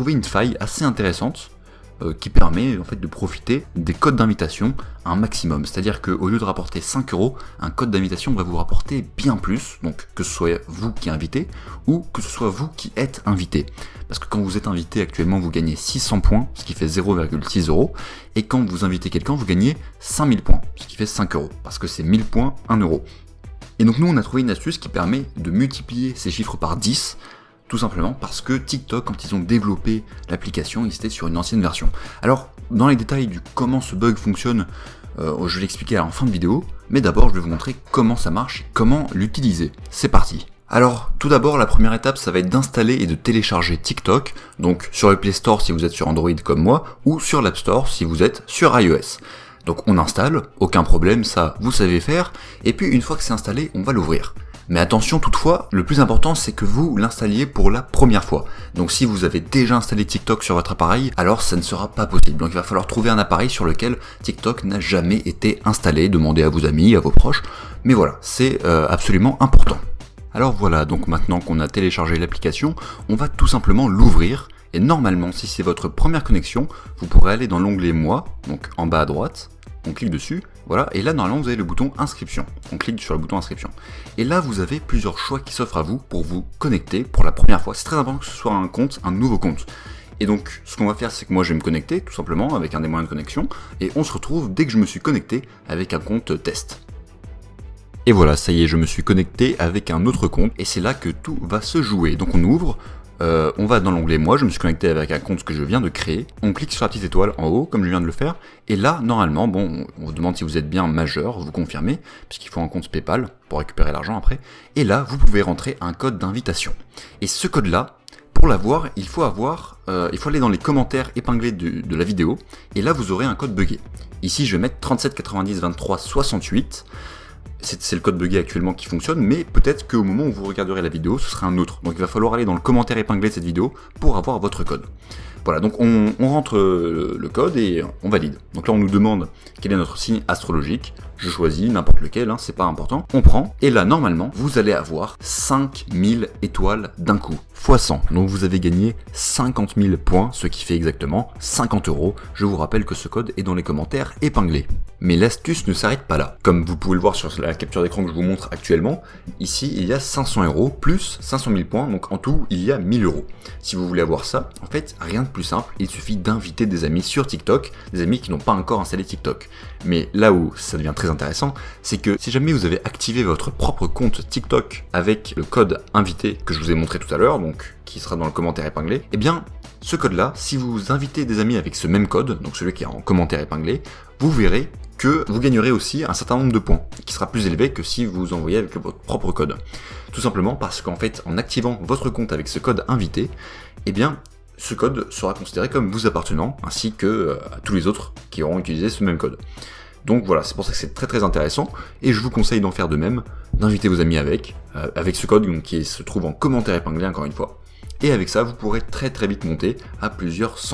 trouvé une faille assez intéressante qui permet en fait de profiter des codes d'invitation un maximum. C'est-à-dire qu'au lieu de rapporter 5 €, un code d'invitation va vous rapporter bien plus, donc que ce soit vous qui invitez ou que ce soit vous qui êtes invité. Parce que quand vous êtes invité actuellement, vous gagnez 600 points, ce qui fait 0,6 €, et quand vous invitez quelqu'un, vous gagnez 5000 points, ce qui fait 5 €, parce que c'est 1000 points, 1 €. Et donc nous, on a trouvé une astuce qui permet de multiplier ces chiffres par 10, tout simplement parce que TikTok, quand ils ont développé l'application, ils étaient sur une ancienne version. Alors, dans les détails du comment ce bug fonctionne, je vais l'expliquer en fin de vidéo, mais d'abord je vais vous montrer comment ça marche et comment l'utiliser. C'est parti. Alors, tout d'abord, la première étape, ça va être d'installer et de télécharger TikTok, donc sur le Play Store si vous êtes sur Android comme moi, ou sur l'App Store si vous êtes sur iOS. Donc on installe, aucun problème, ça vous savez faire, et puis une fois que c'est installé, on va l'ouvrir. Mais attention toutefois, le plus important c'est que vous l'installiez pour la première fois. Donc si vous avez déjà installé TikTok sur votre appareil, alors ça ne sera pas possible. Donc il va falloir trouver un appareil sur lequel TikTok n'a jamais été installé, demandez à vos amis, à vos proches, mais voilà, c'est absolument important. Alors voilà, donc maintenant qu'on a téléchargé l'application, on va tout simplement l'ouvrir. Et normalement, si c'est votre première connexion, vous pourrez aller dans l'onglet Moi, donc en bas à droite, on clique dessus, voilà, et là normalement vous avez le bouton Inscription. On clique sur le bouton Inscription. Et là vous avez plusieurs choix qui s'offrent à vous pour vous connecter pour la première fois. C'est très important que ce soit un compte, un nouveau compte. Et donc ce qu'on va faire, c'est que moi je vais me connecter tout simplement avec un des moyens de connexion, et on se retrouve dès que je me suis connecté avec un compte test. Et voilà, ça y est, je me suis connecté avec un autre compte, et c'est là que tout va se jouer. Donc on ouvre. On va dans l'onglet Moi, je me suis connecté avec un compte que je viens de créer. On clique sur la petite étoile en haut, comme je viens de le faire. Et là, normalement, bon, on vous demande si vous êtes bien majeur, vous confirmez, puisqu'il faut un compte PayPal pour récupérer l'argent après. Et là, vous pouvez rentrer un code d'invitation. Et ce code-là, pour l'avoir, il faut aller dans les commentaires épinglés de la vidéo. Et là, vous aurez un code buggé. Ici, je vais mettre 37 90 23 68. C'est le code buggé actuellement qui fonctionne, mais peut-être qu'au moment où vous regarderez la vidéo, ce sera un autre. Donc il va falloir aller dans le commentaire épinglé de cette vidéo pour avoir votre code. Voilà, donc on rentre le code et on valide. Donc là on nous demande quel est notre signe astrologique. Je choisis n'importe lequel, c'est pas important. On prend, et là normalement, vous allez avoir 5000 étoiles d'un coup, x 100. Donc vous avez gagné 50 000 points, ce qui fait exactement 50 €. Je vous rappelle que ce code est dans les commentaires épinglés. Mais l'astuce ne s'arrête pas là. Comme vous pouvez le voir sur la capture d'écran que je vous montre actuellement, ici il y a 500 € plus 500 000 points, donc en tout il y a 1000 €. Si vous voulez avoir ça, en fait rien de plus simple, il suffit d'inviter des amis sur TikTok, des amis qui n'ont pas encore installé TikTok. Mais là où ça devient très intéressant, c'est que si jamais vous avez activé votre propre compte TikTok avec le code invité que je vous ai montré tout à l'heure, donc qui sera dans le commentaire épinglé, eh bien ce code-là, si vous invitez des amis avec ce même code, donc celui qui est en commentaire épinglé, vous verrez que vous gagnerez aussi un certain nombre de points, qui sera plus élevé que si vous envoyez avec votre propre code. Tout simplement parce qu'en fait, en activant votre compte avec ce code invité, eh bien, ce code sera considéré comme vous appartenant, ainsi que à tous les autres qui auront utilisé ce même code. Donc voilà, c'est pour ça que c'est très très intéressant, et je vous conseille d'en faire de même, d'inviter vos amis avec ce code donc, qui se trouve en commentaire épinglé encore une fois. Et avec ça, vous pourrez très très vite monter à plusieurs centaines.